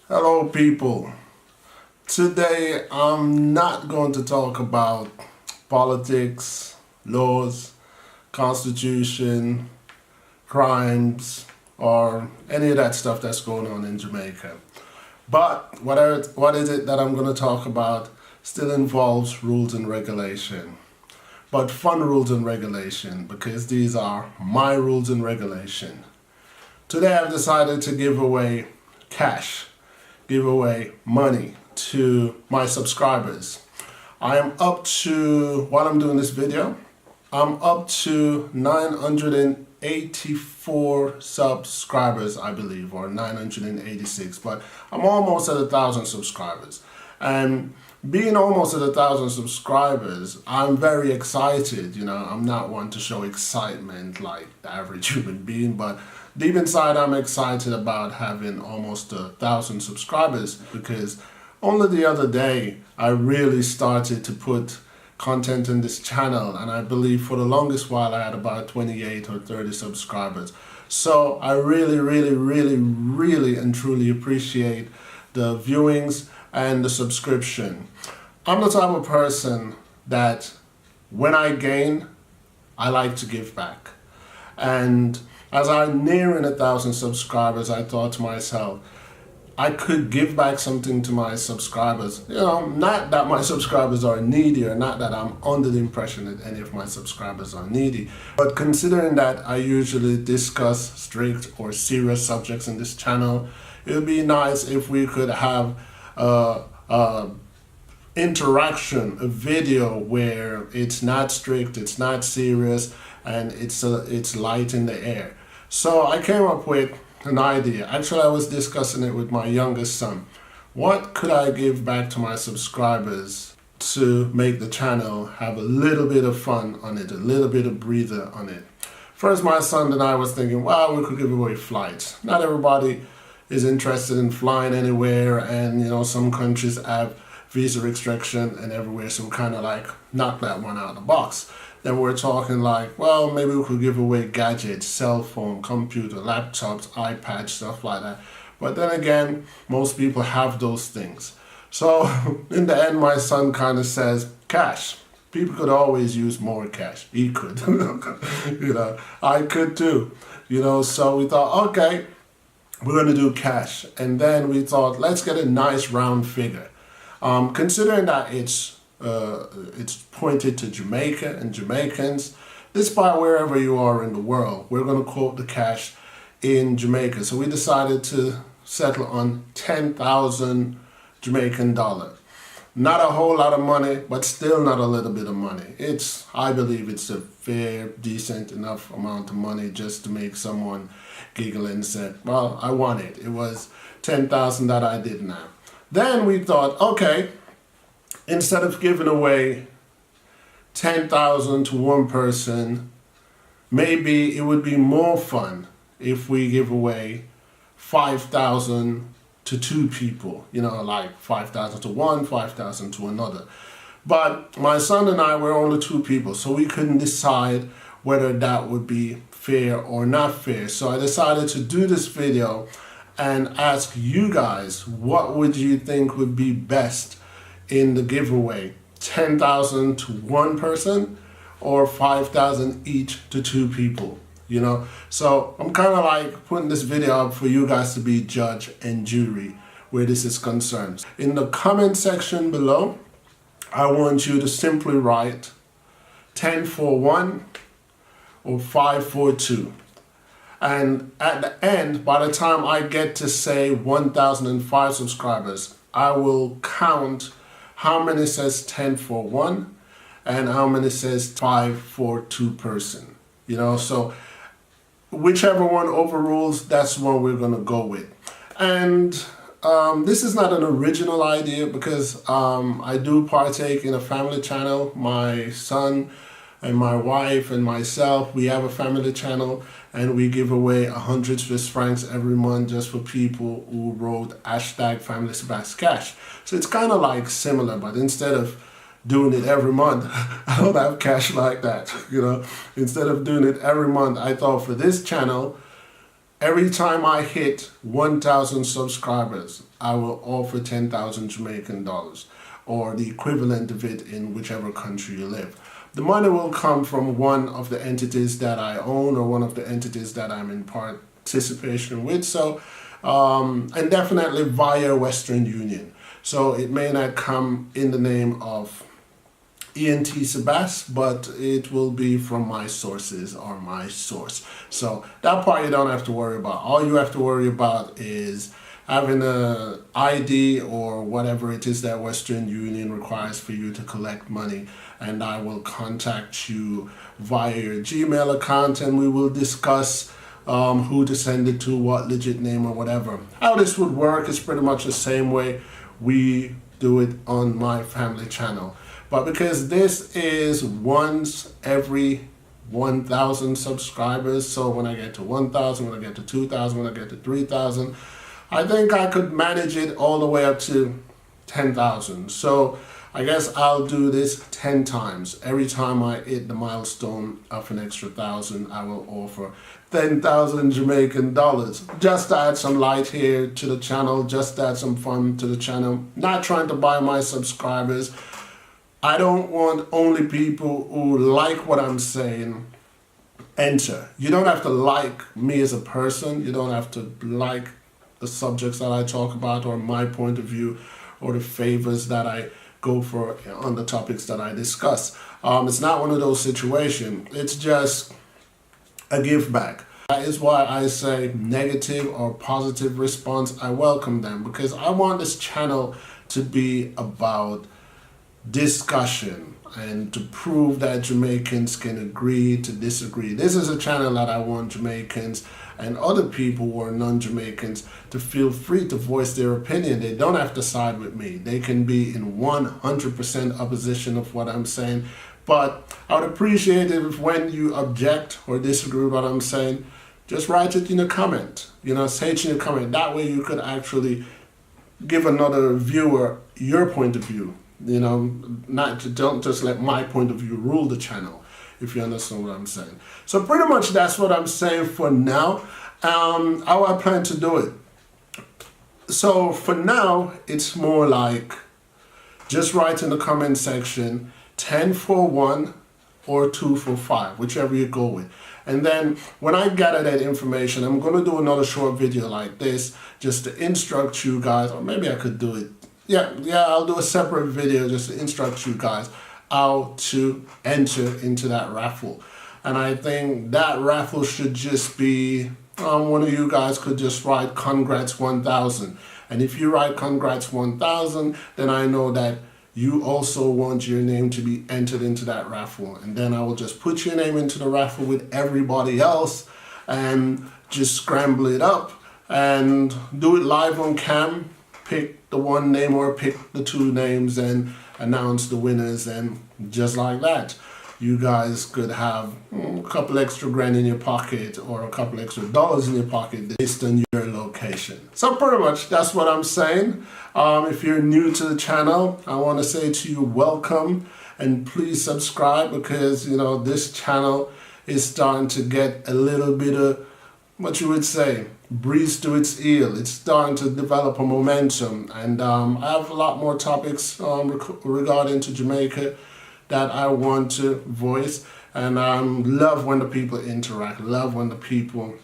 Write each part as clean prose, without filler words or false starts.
Hello people. Today I'm not going to talk about politics, laws, constitution, crimes, or any of that stuff that's going on in Jamaica. But what is it that I'm going to talk about still involves rules and regulation. But fun rules and regulation, because these are my rules and regulation. Today I've decided to give away cash, give away money to my subscribers. I am up to, while I'm doing this video, I'm up to 984 subscribers, I believe, or 986, but I'm almost at 1,000 subscribers. And being almost at 1,000 subscribers, I'm very excited. You know, I'm not one to show excitement like the average human being, but deep inside I'm excited about having almost 1,000 subscribers, because only the other day I really started to put content in this channel, and I believe for the longest while I had about 28 or 30 subscribers. So I really and truly appreciate the viewings and the subscription. I'm the type of person that when I gain, I like to give back. And as I'm nearing 1,000 subscribers, I thought to myself, I could give back something to my subscribers. You know, not that my subscribers are needy, or not that I'm under the impression that any of my subscribers are needy, but considering that I usually discuss strict or serious subjects in this channel, it would be nice if we could have interaction, a video where it's not strict, it's not serious, and it's light in the air. So I came up with an idea. Actually, I was discussing it with my youngest son. What could I give back to my subscribers to make the channel have a little bit of fun on it, a little bit of breather on it? First, my son and I was thinking, well, we could give away flights. Not everybody is interested in flying anywhere, and you know, some countries have visa restriction and everywhere, so we kind of like knock that one out of the box. Then we're talking like, well, maybe we could give away gadgets, cell phone, computer, laptops, iPads, stuff like that. But then again, most people have those things. So in the end, my son kind of says, cash. People could always use more cash. He could, you know, I could too, you know. So we thought, okay, we're going to do cash. And then we thought, let's get a nice round figure. Considering that it's pointed to Jamaica and Jamaicans, despite wherever you are in the world, we're going to quote the cash in Jamaica. So we decided to settle on 10,000 Jamaican dollars. Not a whole lot of money, but still not a little bit of money. I believe it's a fair, decent enough amount of money just to make someone giggle and say, well, I want it. It was 10,000 that I didn't have. Then we thought, okay, instead of giving away 10,000 to one person, maybe it would be more fun if we give away 5,000 to two people, you know, like 5,000 to one, 5,000 to another. But my son and I were only two people, so we couldn't decide whether that would be fair or not fair. So I decided to do this video and ask you guys, what would you think would be best in the giveaway? 10,000 to one person, or 5,000 each to two people, you know? So I'm kind of like putting this video up for you guys to be judge and jury where this is concerned. In the comment section below, I want you to simply write 10 for 1 or 5 for 2. And at the end, by the time I get to say 1,005 subscribers, I will count how many says 10 for 1 and how many says 5 for 2 person. You know, so whichever one overrules, that's the one we're going to go with. And this is not an original idea, because I do partake in a family channel. My son and my wife and myself, we have a family channel, and we give away 100 Swiss francs every month just for people who wrote #family Sebàs cash. So it's kind of like similar, but instead of doing it every month, I don't have cash like that, you know. Instead of doing it every month, I thought for this channel, Every time I hit 1,000 subscribers, I will offer 10,000 Jamaican dollars, or the equivalent of it in whichever country you live. The money will come from one of the entities that I own or one of the entities that I'm in participation with. So, and definitely via Western Union. So it may not come in the name of ENT Sebàs, but it will be from my sources or my source. So that part you don't have to worry about. All you have to worry about is having a ID or whatever it is that Western Union requires for you to collect money, and I will contact you via your Gmail account and we will discuss who to send it to, what legit name or whatever. How this would work is pretty much the same way we do it on my family channel. But because this is once every 1,000 subscribers, so when I get to 1,000, when I get to 2,000, when I get to 3,000, I think I could manage it all the way up to 10,000. So I guess I'll do this 10 times. Every time I hit the milestone of an extra 1,000, I will offer 10,000 Jamaican dollars. Just to add some light here to the channel, just to add some fun to the channel. Not trying to buy my subscribers. I don't want only people who like what I'm saying enter. You don't have to like me as a person. You don't have to like the subjects that I talk about or my point of view or the favors that I go for on the topics that I discuss. It's not one of those situations. It's just a give back. That is why I say negative or positive response, I welcome them, because I want this channel to be about discussion and to prove that Jamaicans can agree to disagree. This is a channel that I want Jamaicans and other people who are non-Jamaicans to feel free to voice their opinion. They don't have to side with me. They can be in 100% opposition of what I'm saying. But I would appreciate it if when you object or disagree with what I'm saying, just write it in a comment. Say it in a comment. That way you could actually give another viewer your point of view. Don't just let my point of view rule the channel, if you understand what I'm saying. So pretty much that's what I'm saying for now. How I plan to do it. So for now, it's more like just write in the comment section 10 for 1 or 2 for 5, whichever you go with. And then when I gather that information, I'm going to do another short video like this just to instruct you guys, or maybe I could do it. Yeah, I'll do a separate video just to instruct you guys how to enter into that raffle. And I think that raffle should just be, one of you guys could just write congrats 1,000. And if you write congrats 1,000, then I know that you also want your name to be entered into that raffle. And then I will just put your name into the raffle with everybody else and just scramble it up and do it live on cam. Pick the one name or pick the two names and announce the winners, and just like that you guys could have a couple extra grand in your pocket or a couple extra dollars in your pocket based on your location. So pretty much that's what I'm saying. If you're new to the channel, I want to say to you welcome, and please subscribe, because this channel is starting to get a little bit of, what you would say, breeze to its heel. It's starting to develop a momentum, and I have a lot more topics regarding to Jamaica that I want to voice, and love when the people interact, love when the people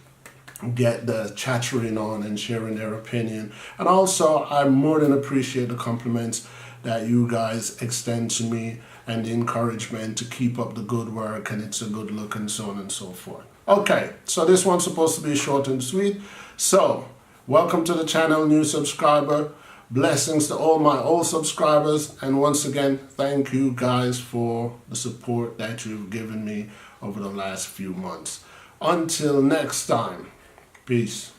get the chattering on and sharing their opinion. And also I more than appreciate the compliments that you guys extend to me and the encouragement to keep up the good work, and it's a good look and so on and so forth. Okay, so this one's supposed to be short and sweet. So, welcome to the channel, new subscriber. Blessings to all my old subscribers. And once again, thank you guys for the support that you've given me over the last few months. Until next time, peace.